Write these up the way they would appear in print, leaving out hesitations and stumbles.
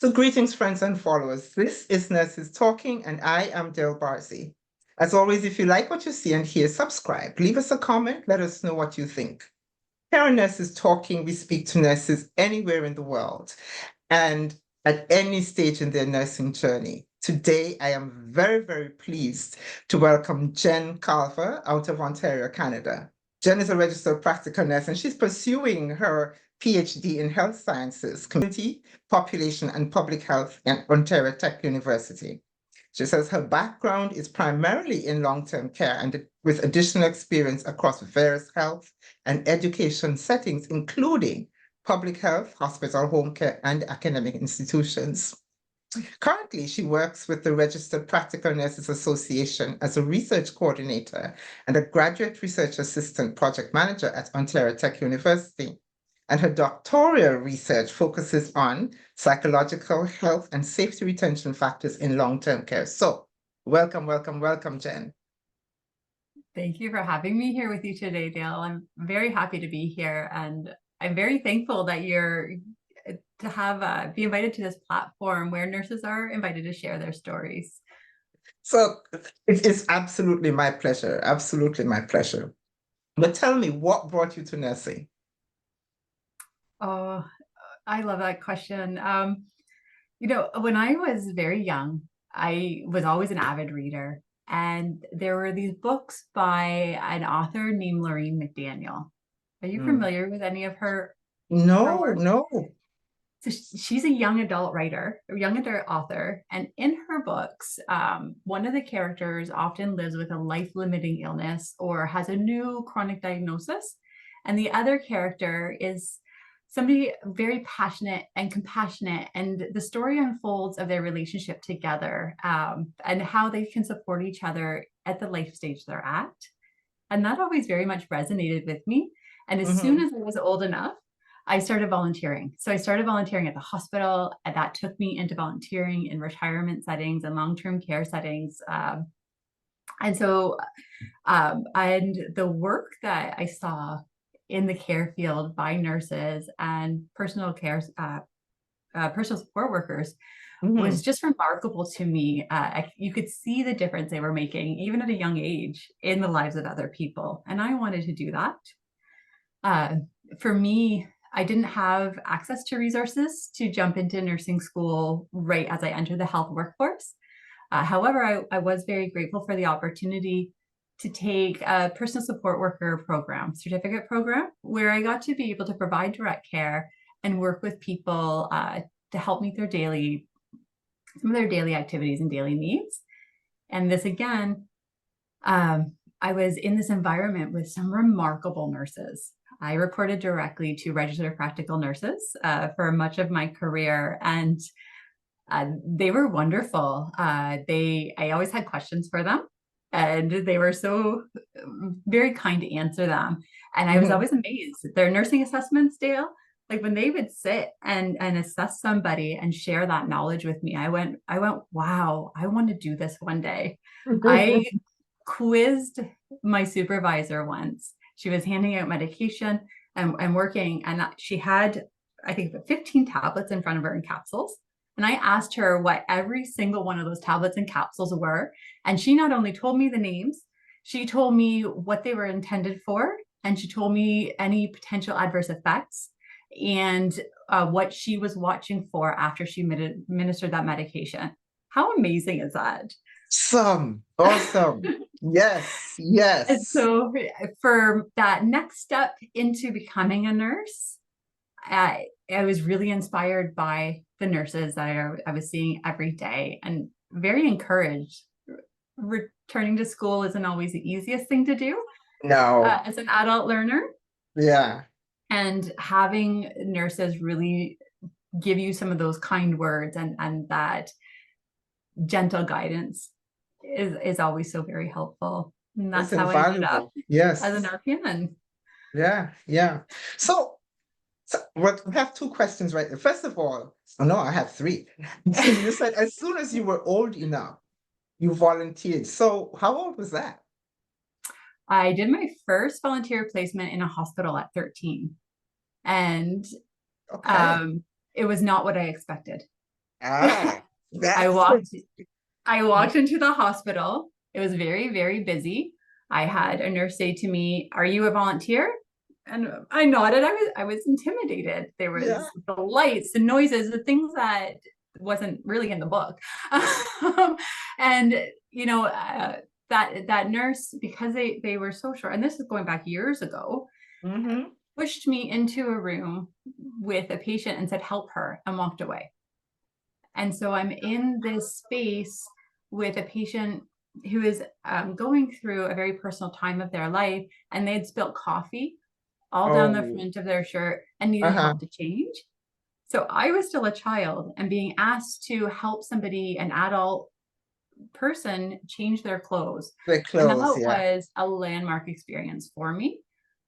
So greetings, friends and followers. This is Nurses Talking, and I am Dale Barzy. As always, if you like what you see and hear, subscribe. Leave us a comment. Let us know what you think. Here on Nurses Talking, we speak to nurses anywhere in the world and at any stage in their nursing journey. Today, I am very, very pleased to welcome Jen Calver out of Ontario, Canada. Jen is a registered practical nurse, and she's pursuing her PhD in health sciences, community, population, and public health at Ontario Tech University. She says her background is primarily in long-term care and with additional experience across various health and education settings, including public health, hospital, home care, and academic institutions. Currently, she works with the Registered Practical Nurses Association as a research coordinator and a graduate research assistant project manager at Ontario Tech University. And her doctoral research focuses on psychological health and safety retention factors in long-term care. So welcome, welcome, welcome, Jen. Thank you for having me here with you today, Dale. I'm very happy to be here, and I'm very thankful that you're to have be invited to this platform where nurses are invited to share their stories. So it's absolutely my pleasure, absolutely my pleasure. But tell me, what brought you to nursing? Oh, I love that question. When I was very young, I was always an avid reader, and there were these books by an author named Lorraine McDaniel. Are you familiar with any of her work? No. So she's a young adult writer, a young adult author, and in her books, one of the characters often lives with a life-limiting illness or has a new chronic diagnosis, and the other character is somebody very passionate and compassionate, and the story unfolds of their relationship together, and how they can support each other at the life stage they're at. And that always very much resonated with me. And as soon as I was old enough, I started volunteering. So I started volunteering at the hospital, and that took me into volunteering in retirement settings and long-term care settings. And the work that I saw in the care field by nurses and personal support workers was just remarkable to me. You could see the difference they were making, even at a young age, in the lives of other people. And I wanted to do that. For me, I didn't have access to resources to jump into nursing school right as I entered the health workforce. However, I was very grateful for the opportunity to take a personal support worker certificate program, where I got to be able to provide direct care and work with people to help meet some of their daily activities and daily needs. And this again, I was in this environment with some remarkable nurses. I reported directly to registered practical nurses for much of my career, and they were wonderful. I always had questions for them, and they were so very kind to answer them. And I was always amazed. Their nursing assessments, Dale, like when they would sit and assess somebody and share that knowledge with me, I went, wow, I want to do this one day. I quizzed my supervisor once. She was handing out medication and working, and she had, I think, 15 tablets in front of her in capsules. And I asked her what every single one of those tablets and capsules were. And she not only told me the names, she told me what they were intended for, and she told me any potential adverse effects and what she was watching for after she administered that medication. How amazing is that? Awesome. Yes. And so for that next step into becoming a nurse, I was really inspired by the nurses that I was seeing every day, and very encouraged. Returning to school isn't always the easiest thing to do. No. As an adult learner. Yeah. And having nurses really give you some of those kind words and that gentle guidance is always so very helpful. And that's how I ended up as an RPN. Yeah. So we have two questions right there. First of all, no, I have three. You said as soon as you were old enough, you volunteered. So how old was that? I did my first volunteer placement in a hospital at 13. And it was not what I expected. Ah, I that's walked into the hospital. It was very, very busy. I had a nurse say to me, "Are you a volunteer?" And I nodded. I was intimidated. There yeah. was the lights, the noises, the things that wasn't really in the book. And that nurse, because they were so short, and this is going back years ago, Mm-hmm. pushed me into a room with a patient and said, "Help her," and walked away. And so I'm in this space with a patient who is going through a very personal time of their life, and they'd spilt coffee all down the Oh, front of their shirt and needed uh-huh. help to change. So I was still a child and being asked to help somebody, an adult person, change their clothes. The And that clothes, yeah. was a landmark experience for me.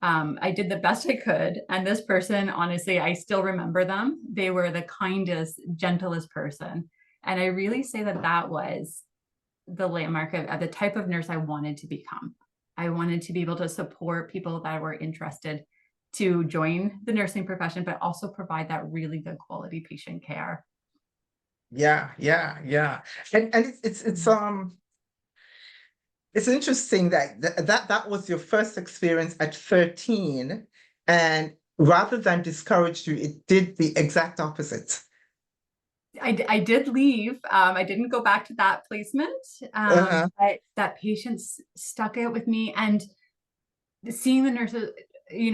I did the best I could. And this person, honestly, I still remember them. They were the kindest, gentlest person. And I really say that that was the landmark of the type of nurse I wanted to become. I wanted to be able to support people that were interested to join the nursing profession, but also provide that really good quality patient care. Yeah, yeah, yeah. And it's interesting that that was your first experience at 13, and rather than discourage you, it did the exact opposite. I did leave. I didn't go back to that placement, Uh-huh. but that patient stuck out with me, and seeing the nurses, in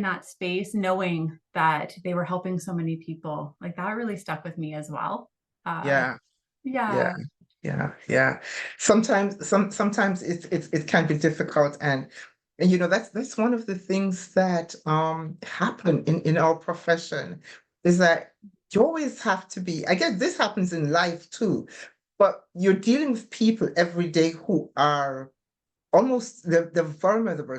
that space, knowing that they were helping so many people, like that really stuck with me as well. Uh, Yeah, yeah. yeah, yeah, yeah. Sometimes it can be difficult, and that's one of the things that happen in our profession, is that you always have to be, I guess this happens in life too, but you're dealing with people every day who are almost they're vulnerable.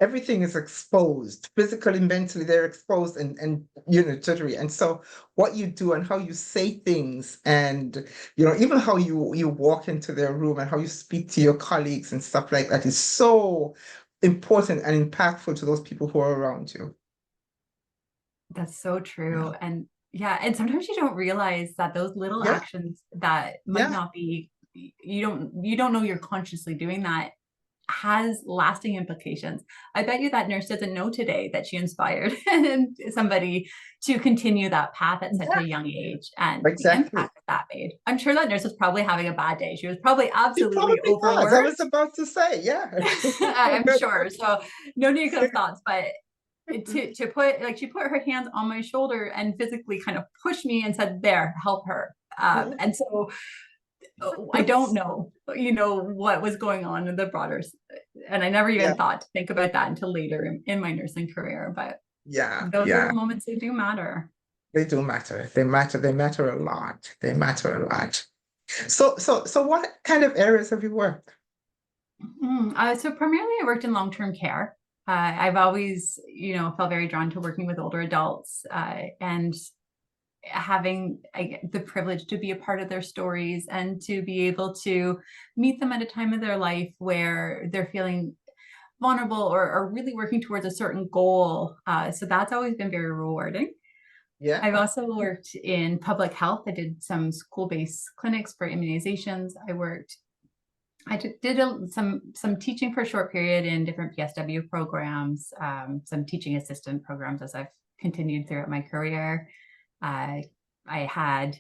Everything is exposed physically, mentally. They're exposed, and jittery. And so, what you do and how you say things, and even how you walk into their room and how you speak to your colleagues and stuff like that is so important and impactful to those people who are around you. That's so Yeah, true. And yeah, and sometimes you don't realize that those little yeah, actions that might yeah. not be, you don't know you're consciously doing that, has lasting implications. I bet you that nurse doesn't know today that she inspired somebody to continue that path at such Yeah, a young age, and the exactly. impact that made. I'm sure that nurse was probably having a bad day. She was probably It absolutely probably was. I was overworked. about to say, yeah. I'm sure. So no negative thoughts, but to put, like, she put her hands on my shoulder and physically kind of pushed me and said, "There, help her." And so I don't know, what was going on in the broader, and I never Yeah, even thought to think about that until later in my nursing career. But yeah, those yeah. little moments, they do matter. They do matter. They matter. They matter a lot. They matter a lot. So what kind of areas have you worked? So primarily I worked in long-term care. I've always, felt very drawn to working with older adults, and having the privilege to be a part of their stories and to be able to meet them at a time of their life where they're feeling vulnerable, or really working towards a certain goal. So that's always been very rewarding. I've Yeah. also worked in public health. I did some school-based clinics for immunizations. I did some teaching for a short period in different PSW programs, some teaching assistant programs as I've continued throughout my career. I had,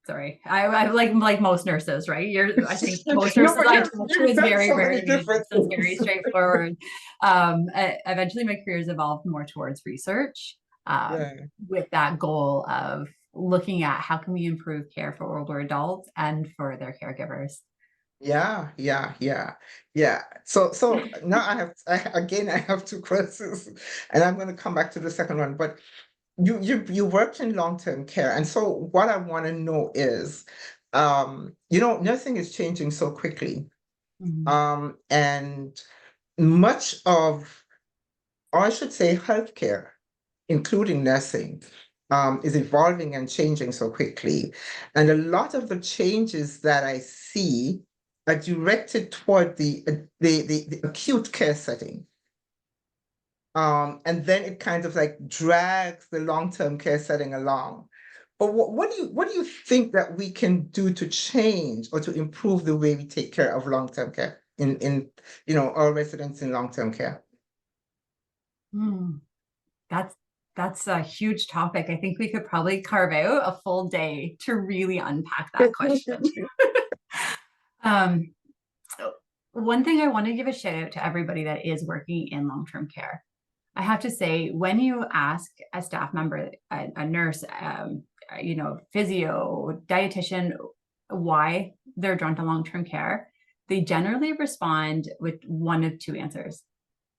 sorry, I like most nurses, right? I think most No, nurses but I you've talk to you've is done very, so many very, different it's very things. straightforward. Eventually my career's evolved more towards research, Yeah. with that goal of looking at how can we improve care for older adults and for their caregivers. Yeah, yeah, yeah, yeah. So now I have two questions, and I'm going to come back to the second one. But you worked in long-term care, and so what I want to know is, nursing is changing so quickly, Mhm. and much of, or I should say, healthcare, including nursing, is evolving and changing so quickly. And a lot of the changes that I see are directed toward the acute care setting. And then it kind of like drags the long-term care setting along. But what do you think that we can do to change or to improve the way we take care of long-term care in our residents in long-term care? Hmm. That's a huge topic. I think we could probably carve out a full day to really unpack that question. Um, One thing I want to give a shout out to everybody that is working in long-term care. I have to say, when you ask a staff member, a nurse, physio, dietitian, why they're drawn to long-term care, they generally respond with one of two answers.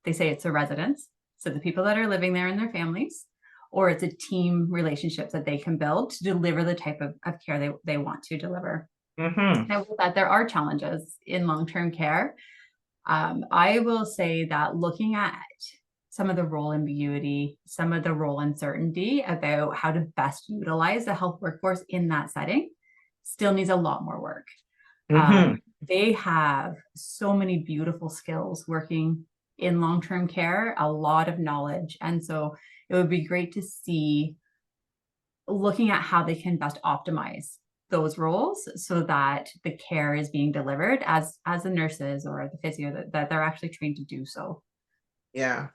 They say it's the residents, so the people that are living there and their families, or it's a team relationship that they can build to deliver the type of care they want to deliver. Now, with that, there are challenges in long-term care. I will say that looking at some of the role ambiguity, some of the role uncertainty about how to best utilize the health workforce in that setting still needs a lot more work. They have so many beautiful skills working in long-term care, a lot of knowledge. And so it would be great to see looking at how they can best optimize those roles so that the care is being delivered as the nurses or the physio that they're actually trained to do so. Yeah,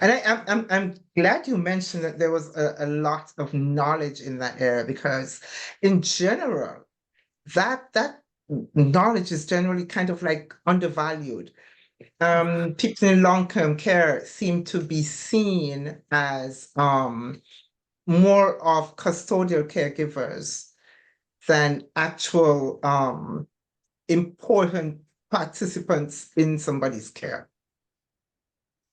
and I'm glad you mentioned that there was a lot of knowledge in that area, because in general, that knowledge is generally kind of like undervalued. People in long-term care seem to be seen as more of custodial caregivers than actual important participants in somebody's care.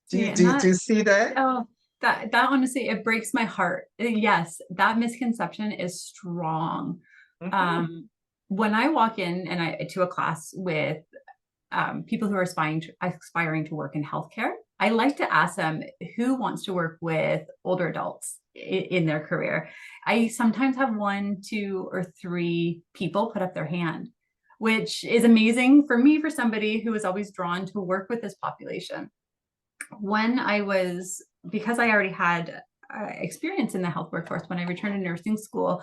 Do you see that? Oh, that honestly, it breaks my heart. Yes, that misconception is strong. When I walk in to a class with people who are aspiring to work in healthcare, I like to ask them who wants to work with older adults in their career. I sometimes have 1, 2, or 3 people put up their hand, which is amazing for me, for somebody who is always drawn to work with this population. Because I already had experience in the health workforce, when I returned to nursing school,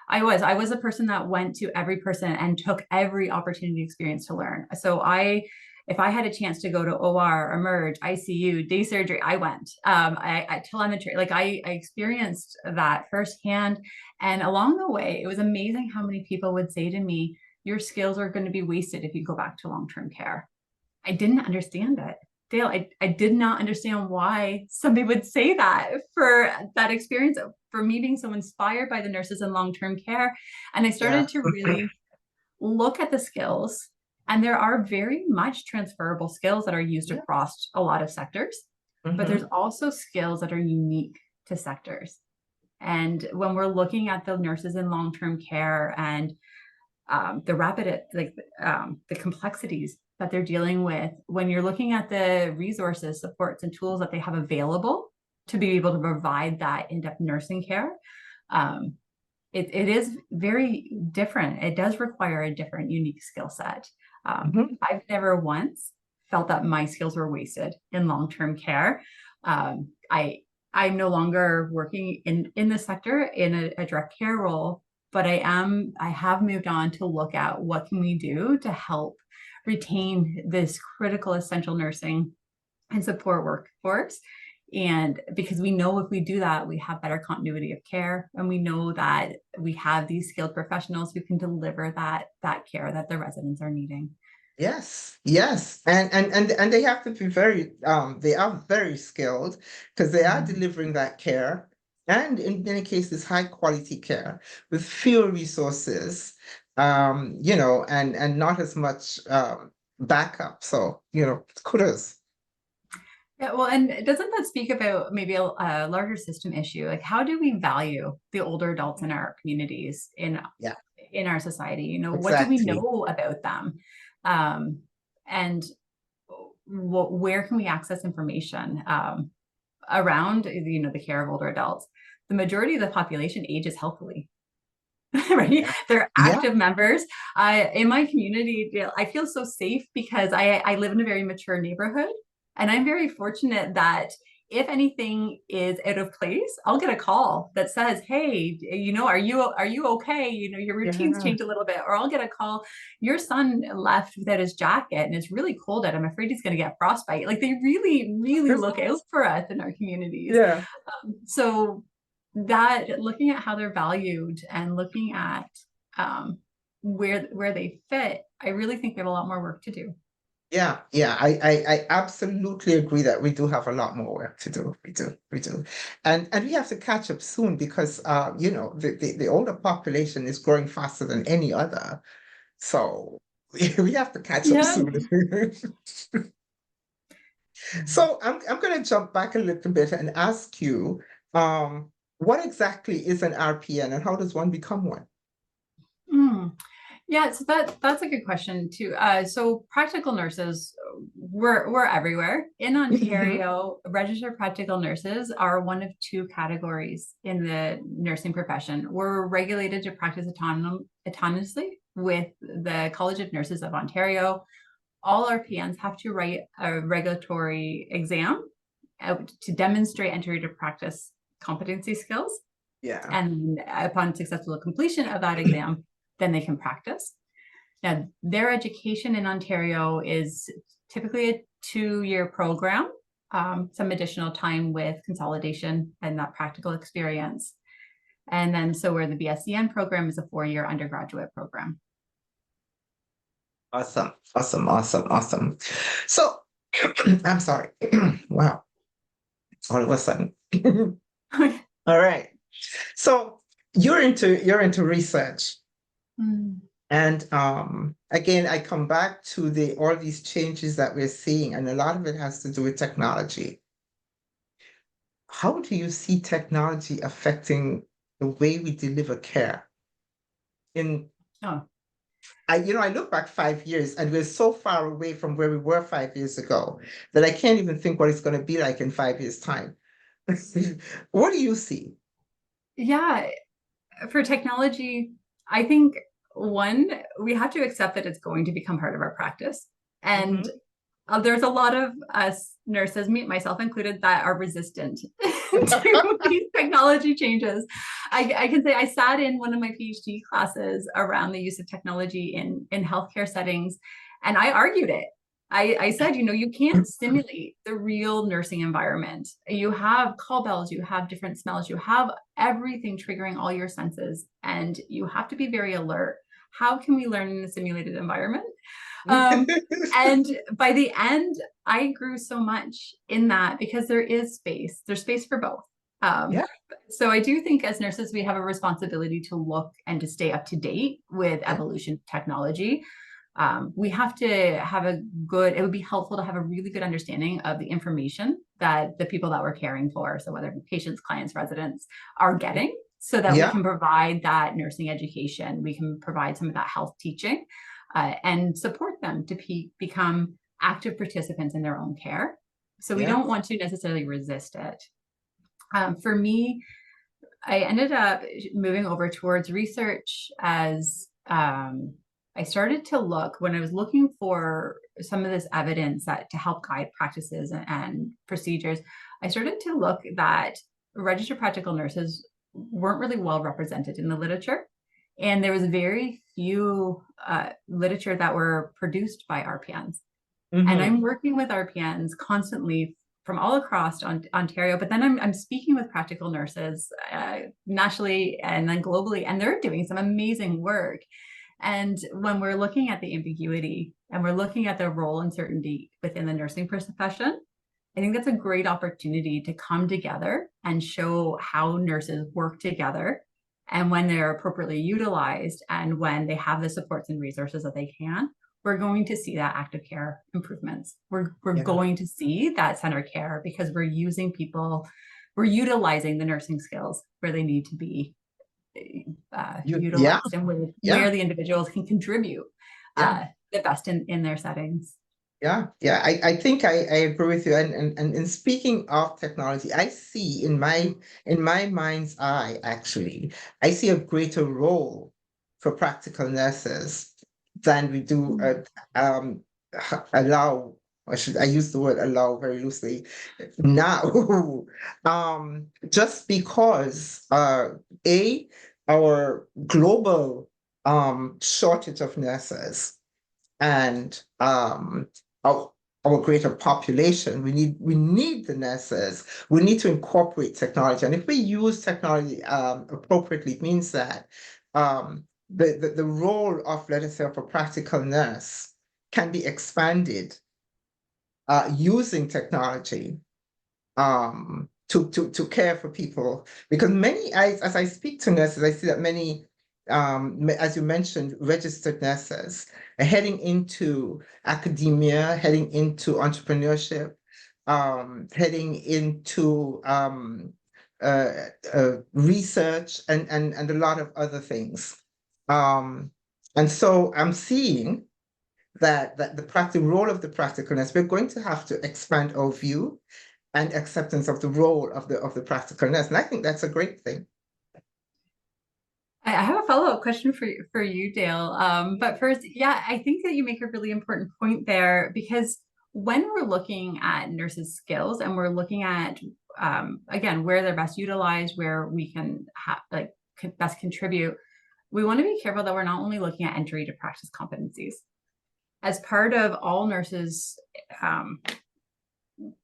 I was a person that went to every person and took every opportunity experience to learn. So if I had a chance to go to OR, emerge, ICU, day surgery, I went. I telemetry, like I experienced that firsthand. And along the way, it was amazing how many people would say to me, your skills are going to be wasted if you go back to long-term care. I didn't understand it. Dale, I did not understand why somebody would say that for that experience, for me being so inspired by the nurses in long-term care. And I started to really look at the skills, and there are very much transferable skills that are used across a lot of sectors, but there's also skills that are unique to sectors. And when we're looking at the nurses in long-term care and the complexities that they're dealing with, when you're looking at the resources, supports, and tools that they have available to be able to provide that in-depth nursing care, it is very different. It does require a different, unique skill set. I've never once felt that my skills were wasted in long-term care. I'm no longer working in the sector in a direct care role, but I have moved on to look at what can we do to help retain this critical essential nursing and support workforce. And because we know if we do that, we have better continuity of care, and we know that we have these skilled professionals who can deliver that care that the residents are needing. Yes, and they have to be they are very skilled, because they are delivering that care, and in many cases high quality care with fewer resources, and not as much backup. So, kudos. Yeah, well, and doesn't that speak about maybe a larger system issue? Like, how do we value the older adults in our communities, in our society? What do we know about them? And where can we access information around, the care of older adults? The majority of the population ages healthily. Right? They're active members. In my community, I feel so safe because I live in a very mature neighborhood. And I'm very fortunate that if anything is out of place, I'll get a call that says, hey, are you okay? Your routine's changed a little bit. Or I'll get a call, your son left without his jacket and it's really cold out. I'm afraid he's going to get frostbite. Like, they really, really look out for us in our communities. Yeah. So that, looking at how they're valued and looking at where they fit, I really think we have a lot more work to do. Yeah, I absolutely agree that we do have a lot more work to do. We do. And we have to catch up soon because the older population is growing faster than any other. So we have to catch up soon. So I'm gonna jump back a little bit and ask you, what exactly is an RPN and how does one become one? Yeah, so that's a good question too. So practical nurses, we're everywhere. In Ontario, registered practical nurses are one of two categories in the nursing profession. We're regulated to practice autonomously with the College of Nurses of Ontario. All RPNs have to write a regulatory exam to demonstrate entry to practice competency skills. Yeah. And upon successful completion of that exam, then they can practice. Now, their education in Ontario is typically a 2-year program, some additional time with consolidation and that practical experience. And then so where the BSCN program is a 4-year undergraduate program. Awesome. So I'm sorry. Wow. All of a sudden. All right. So you're into research. And again, I come back to all these changes that we're seeing, and a lot of it has to do with technology. How do you see technology affecting the way we deliver care? I look back 5 years and we're so far away from where we were 5 years ago that I can't even think what it's going to be like in 5 years' time. What do you see? Yeah, for technology, I think one, we have to accept that it's going to become part of our practice. And there's a lot of us nurses, myself included, that are resistant to these technology changes. I can say I sat in one of my PhD classes around the use of technology in healthcare settings, and I argued it. I said, you can't simulate the real nursing environment. You have call bells, you have different smells, you have everything triggering all your senses, and you have to be very alert. How can we learn in a simulated environment? And by the end, I grew so much in that because there's space for both. So I do think as nurses, we have a responsibility to look and to stay up to date with evolution technology. We have to have it would be helpful to have a really good understanding of the information that the people that we're caring for, so whether patients, clients, residents, are getting, so that we can provide that nursing education, we can provide some of that health teaching, and support them to become active participants in their own care. So we don't want to necessarily resist it. For me, I ended up moving over towards research as I started to look, when I was looking for some of this evidence to help guide practices and procedures, I started to look that registered practical nurses weren't really well represented in the literature. And there was very few literature that were produced by RPNs. And I'm working with RPNs constantly from all across Ontario, but then I'm speaking with practical nurses nationally and then globally, and they're doing some amazing work. And when we're looking at the ambiguity and we're looking at the role uncertainty within the nursing profession, I think that's a great opportunity to come together and show how nurses work together, and when they're appropriately utilized and when they have the supports and resources that they can, we're going to see that active care improvements. We're going to see that center care because we're utilizing the nursing skills where they need to be utilized, and where the individuals can contribute the best in their settings. I think I agree with you. And speaking of technology, I see in my mind's eye, actually, I see a greater role for practical nurses than we do allow I use the word allow very loosely now, just because our global shortage of nurses and our, our greater population, we need the nurses. We need to incorporate technology, and if we use technology appropriately, it means that the role of, let us say, of a practical nurse can be expanded using technology to care for people, because as I speak to nurses, I see that many, as you mentioned, registered nurses are heading into academia, heading into entrepreneurship, heading into research and a lot of other things. And so I'm seeing that the role of the practical nurse, we're going to have to expand our view and acceptance of the role of the practical nurse. And I think that's a great thing. I have a follow-up question for you, Dale. But first, yeah, I think that you make a really important point there, because when we're looking at nurses' skills and we're looking at, again, where they're best utilized, where we can best contribute, we want to be careful that we're not only looking at entry to practice competencies. As part of all nurses'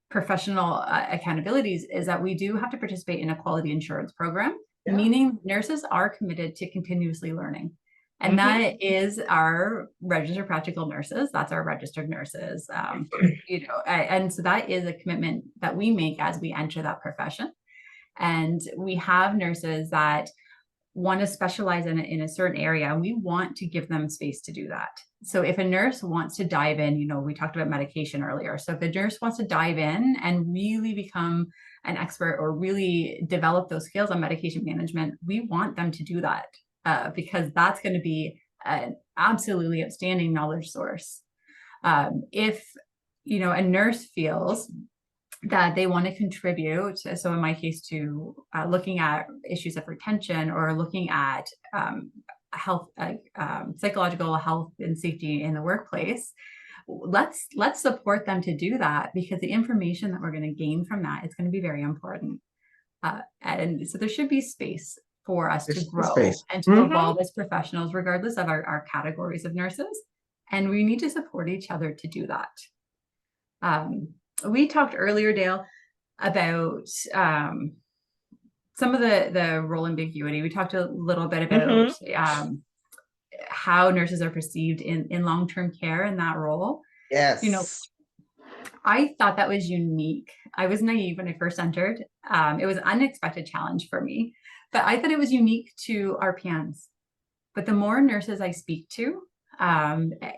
professional accountabilities is that we do have to participate in a quality assurance program, meaning nurses are committed to continuously learning. And that is our registered practical nurses. That's our registered nurses. And so that is a commitment that we make as we enter that profession. And we have nurses that want to specialize in a certain area, and we want to give them space to do that. So if a nurse wants to dive in, we talked about medication earlier. So if a nurse wants to dive in and really become an expert or really develop those skills on medication management, we want them to do that because that's going to be an absolutely outstanding knowledge source. If, a nurse feels that they want to contribute, so in my case to looking at issues of retention or looking at health, psychological health and safety in the workplace, let's support them to do that, because the information that we're going to gain from that is going to be very important. And so there should be space for us to grow and to evolve as professionals, regardless of our categories of nurses. And we need to support each other to do that. We talked earlier, Dale, about some of the role ambiguity. We talked a little bit about how nurses are perceived in long-term care in that role. Yes. I thought that was unique. I was naive when I first entered. It was an unexpected challenge for me, but I thought it was unique to RPNs. But the more nurses I speak to,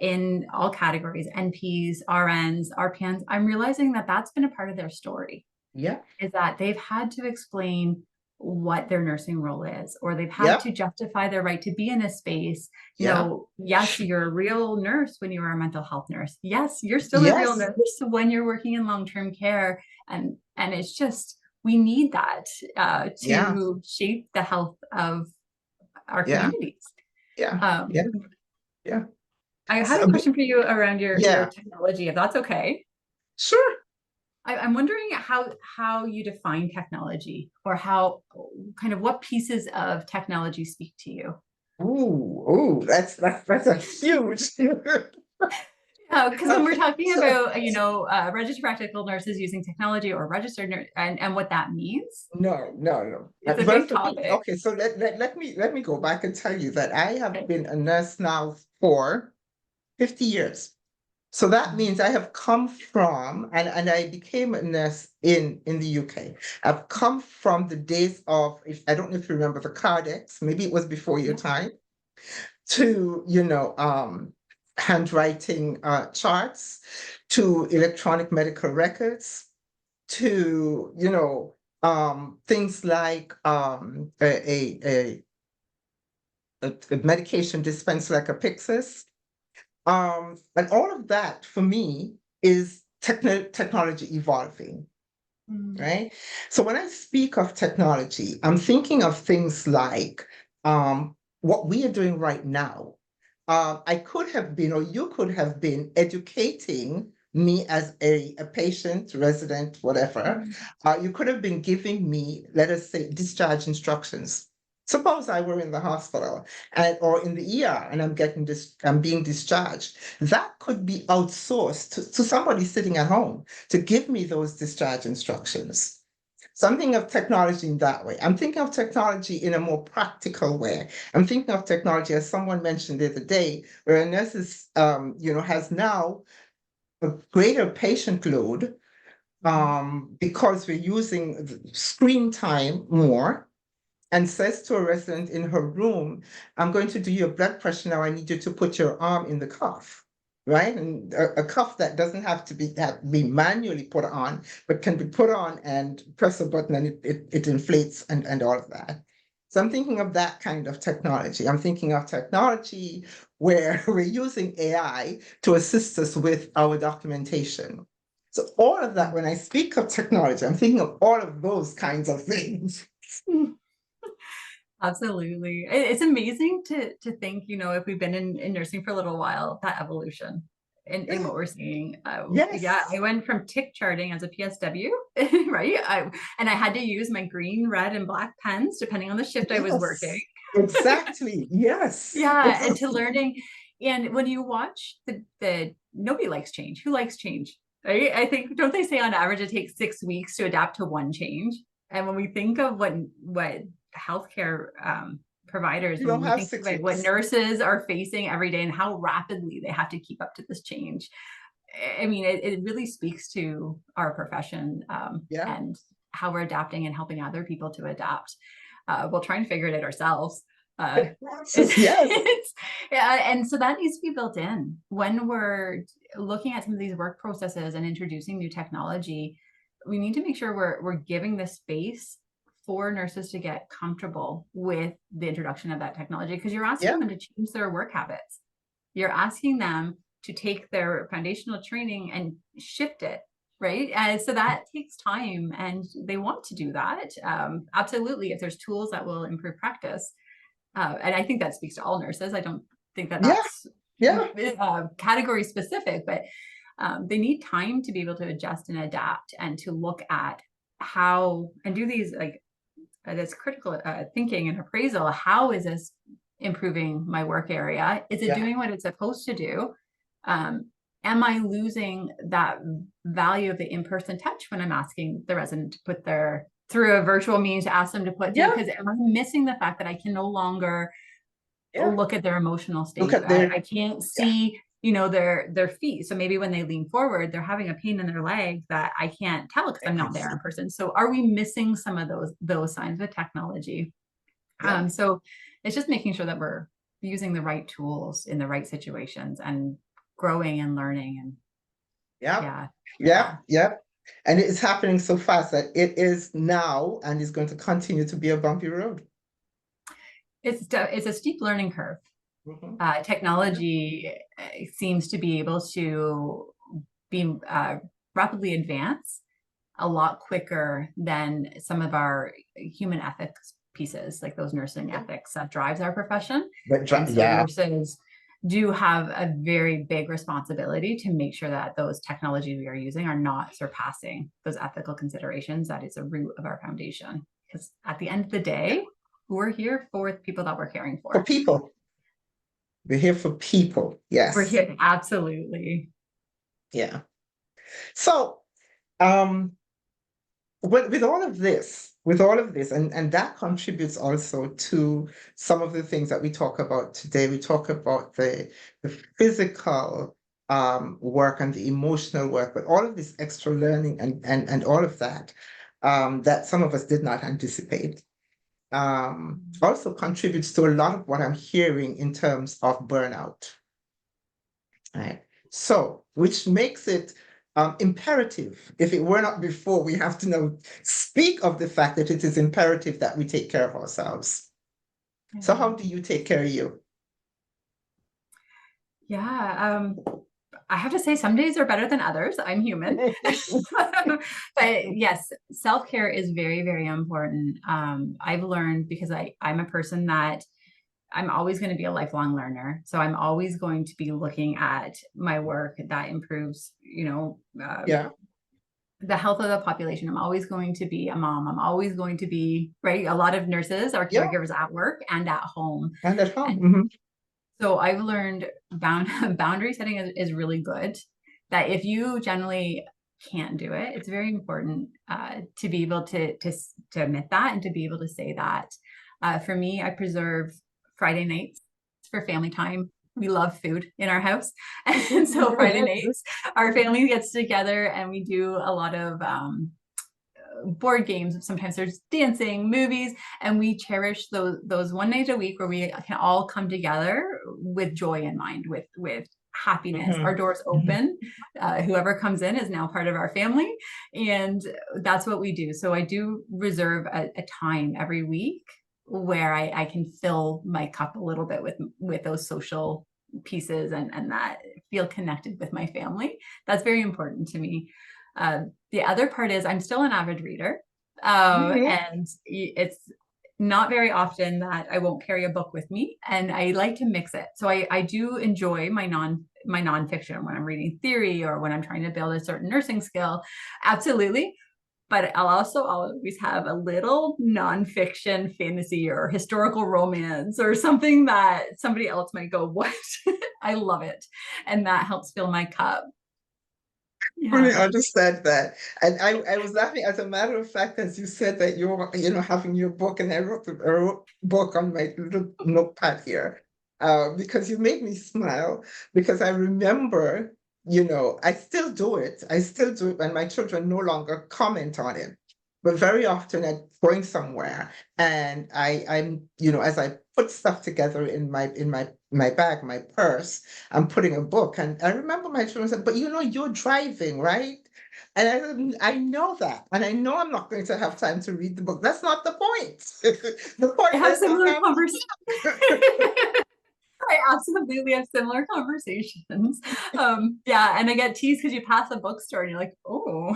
in all categories, NPs, RNs, RPNs, I'm realizing that that's been a part of their story. Yeah. Is that they've had to explain what their nursing role is, or they've had to justify their right to be in a space. Yes, you're a real nurse when you are a mental health nurse. Yes, you're still a real nurse when you're working in long-term care. And it's just, we need that to shape the health of our communities. I had a question for you around your technology, if that's okay. Sure. I'm wondering how you define technology, or what pieces of technology speak to you. Ooh, that's a huge. Because when we're talking about registered practical nurses using technology, or registered nurse, and what that means. No. It's a big topic. Okay, so let me go back and tell you that I have been a nurse now for 50 years. So that means I have come from, and I became a nurse in the UK. I've come from the days of, I don't know if you remember the Cardex, maybe it was before your time, to, handwriting charts, to electronic medical records, to, things like a medication dispense like a Pyxis. And all of that for me is technology evolving, right? So when I speak of technology, I'm thinking of things like what we are doing right now. I could have been, or you could have been, educating me as a patient, resident, whatever, you could have been giving me, let us say, discharge instructions. Suppose I were in the hospital or in the ER and I'm being discharged. That could be outsourced to somebody sitting at home to give me those discharge instructions. So I'm thinking of technology in that way. I'm thinking of technology in a more practical way. I'm thinking of technology, as someone mentioned the other day, where a nurse is, has now a greater patient load because we're using screen time more, and says to a resident in her room, I'm going to do your blood pressure now. I need you to put your arm in the cuff, right? And a cuff that doesn't have to be manually put on, but can be put on and press a button and it inflates and all of that. So I'm thinking of that kind of technology. I'm thinking of technology where we're using AI to assist us with our documentation. So all of that, when I speak of technology, I'm thinking of all of those kinds of things. Absolutely. It's amazing to think, if we've been in nursing for a little while, that evolution in what we're seeing. Yes. Yeah, I went from tick charting as a PSW, right? And I had to use my green, red, and black pens depending on the shift I was working. Exactly. Yes. Yeah, and to learning. And when you watch the nobody likes change. Who likes change? Right? I think, don't they say on average it takes 6 weeks to adapt to one change? And when we think of what healthcare providers, You when don't we have think 6 about what weeks. nurses are facing every day and how rapidly they have to keep up to this change, I mean, it really speaks to our profession and how we're adapting and helping other people to adapt. We'll try and figure it out ourselves. Yes. Yeah, and so that needs to be built in when we're looking at some of these work processes and introducing new technology. We need to make sure we're giving the space for nurses to get comfortable with the introduction of that technology, because you're asking them to change their work habits. You're asking them to take their foundational training and shift it, right? And so that takes time, and they want to do that. Absolutely, if there's tools that will improve practice. And I think that speaks to all nurses. I don't think that that's category specific, but they need time to be able to adjust and adapt and to look at how and do these this critical thinking and appraisal. How is this improving my work area? Is it doing what it's supposed to do? Am I losing that value of the in-person touch when I'm asking the resident to put through a virtual means to ask them to put because am I missing the fact that I can no longer look at their emotional state? I can't see their feet. So maybe when they lean forward, they're having a pain in their leg that I can't tell because I'm not there in person. So are we missing some of those signs with technology? So it's just making sure that we're using the right tools in the right situations and growing and learning. And and it's happening so fast that it is now and is going to continue to be a bumpy road. It's a steep learning curve. Technology seems to be able to be rapidly advance a lot quicker than some of our human ethics pieces, like those nursing ethics that drives our profession. Nurses do have a very big responsibility to make sure that those technologies we are using are not surpassing those ethical considerations. That is a root of our foundation, because at the end of the day, we're here for the people that we're caring for. For people. We're here for people. Yes. We're here. Absolutely. Yeah. So, with all of this, and that contributes also to some of the things that we talk about today. We talk about the physical work and the emotional work, but all of this extra learning and all of that that some of us did not anticipate also contributes to a lot of what I'm hearing in terms of burnout. Right. So, which makes it imperative. If it were not before, we have to now speak of the fact that it is imperative that we take care of ourselves. So how do you take care of you? I have to say some days are better than others. I'm human. But yes, self-care is very, very important. I've learned, because I'm a person that I'm always going to be a lifelong learner. So I'm always going to be looking at my work that improves, the health of the population. I'm always going to be a mom. I'm always going to be, right? A lot of nurses are caregivers at work and at home. And at home. So I've learned boundary setting is really good. That if you generally can't do it, it's very important to be able to admit that and to be able to say that. For me, I preserve Friday nights for family time. We love food in our house. And so Friday nights, our family gets together and we do a lot of board games. Sometimes there's dancing, movies, and we cherish those one night a week where we can all come together with joy in mind, with happiness. Our doors open. Whoever comes in is now part of our family, and that's what we do. So I do reserve a time every week where I can fill my cup a little bit with those social pieces and that feel connected with my family. That's very important to me. The other part is I'm still an avid reader, and it's not very often that I won't carry a book with me, and I like to mix it. So I do enjoy my nonfiction when I'm reading theory or when I'm trying to build a certain nursing skill, absolutely. But I'll also always have a little nonfiction fantasy or historical romance or something that somebody else might go, what? I love it. And that helps fill my cup. I really understand that. And I was laughing, as a matter of fact, as you said that you're, having your book, and I wrote a book on my little notepad here, because you made me smile, because I remember, I still do it. And my children no longer comment on it. But very often I'm going somewhere and I'm, as I put stuff together in my bag, my purse, I'm putting a book. And I remember my children said, but you're driving, right? And I know that. And I know I'm not going to have time to read the book. That's not the point. The point I have is similar conversations. I absolutely have similar conversations. Yeah, and I get teased because you pass a bookstore and you're like, oh,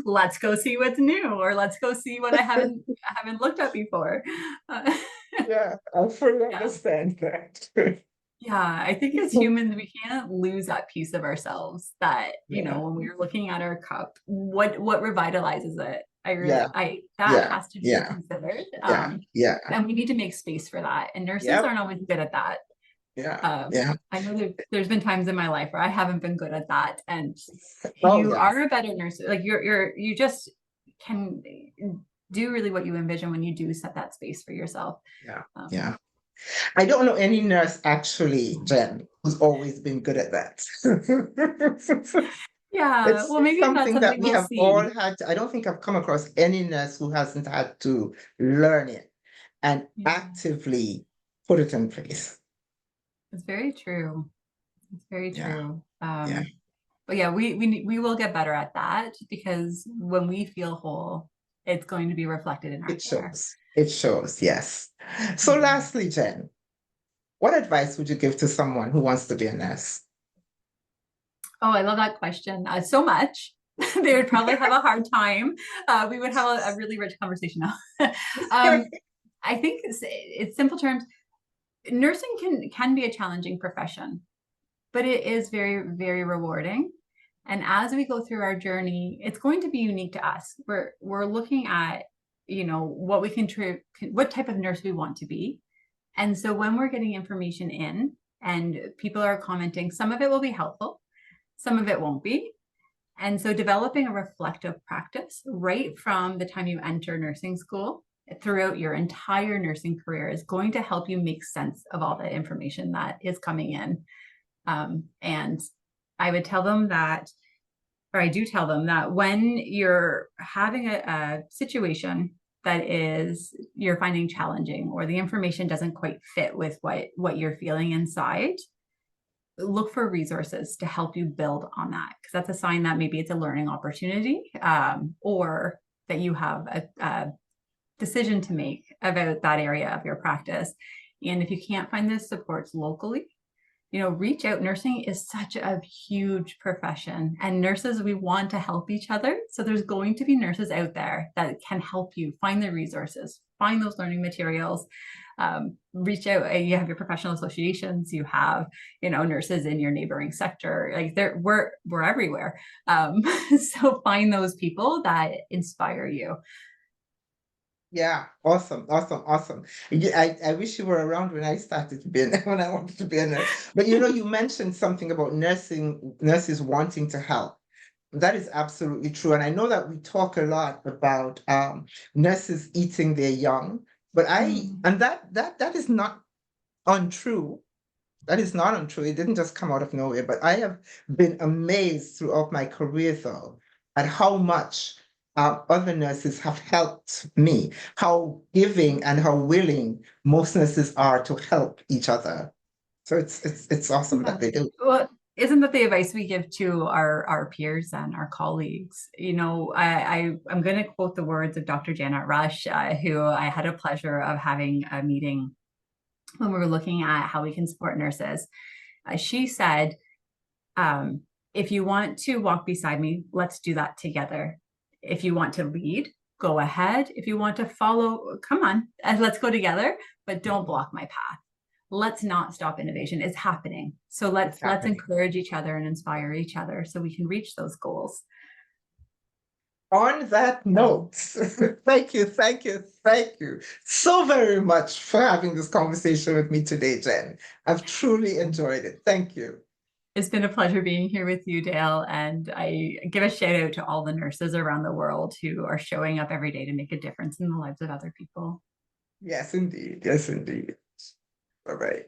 let's go see what's new, or let's go see what I haven't looked at before. Yeah, I fully understand that. Yeah, I think as humans, we can't lose that piece of ourselves that, when we're looking at our cup, what revitalizes it? That has to be considered. And we need to make space for that. And nurses aren't always good at that. I know there's been times in my life where I haven't been good at that. And you are a better nurse. Like you just can do really what you envision when you do set that space for yourself. I don't know any nurse, actually, Jen, who's always been good at that. Yeah, well, maybe something that's that we have all had. I don't think I've come across any nurse who hasn't had to learn it and actively put it in place. It's very true. It's very true. But yeah, we will get better at that, because when we feel whole, it's going to be reflected in our care. It shows, yes. So lastly, Jen, what advice would you give to someone who wants to be a nurse? Oh, I love that question so much. They would probably have a hard time. We would have a really rich conversation now. I think it's simple terms. Nursing can be a challenging profession, but it is very, very rewarding. And as we go through our journey, it's going to be unique to us. We're looking at, what we what type of nurse we want to be. And so when we're getting information in and people are commenting, some of it will be helpful, some of it won't be. And so developing a reflective practice right from the time you enter nursing school throughout your entire nursing career is going to help you make sense of all the information that is coming in. And I would tell them that, or I do tell them that when you're having a situation that you're finding challenging, or the information doesn't quite fit with what you're feeling inside, look for resources to help you build on that, because that's a sign that maybe it's a learning opportunity, or that you have a decision to make about that area of your practice. And if you can't find the supports locally, reach out. Nursing is such a huge profession, and nurses, we want to help each other. So there's going to be nurses out there that can help you find the resources, find those learning materials, reach out. You have your professional associations, you have, nurses in your neighboring sector, like we're everywhere. So find those people that inspire you. Yeah, awesome. I wish you were around when I started to be when I wanted to be a nurse. But you mentioned something about nurses wanting to help. That is absolutely true. And I know that we talk a lot about nurses eating their young, but that is not untrue. That is not untrue. It didn't just come out of nowhere. But I have been amazed throughout my career, though, at how much other nurses have helped me, how giving and how willing most nurses are to help each other. So it's awesome that they do. Well, isn't that the advice we give to our peers and our colleagues? I'm going to quote the words of Dr. Janet Rush, who I had a pleasure of having a meeting when we were looking at how we can support nurses. She said, if you want to walk beside me, let's do that together. If you want to lead, go ahead. If you want to follow, come on, and let's go together, but don't block my path. Let's not stop innovation. It's happening. So let's encourage each other and inspire each other so we can reach those goals. On that note, thank you so very much for having this conversation with me today, Jen. I've truly enjoyed it. Thank you. It's been a pleasure being here with you, Dale. And I give a shout out to all the nurses around the world who are showing up every day to make a difference in the lives of other people. Yes, indeed. Bye-bye.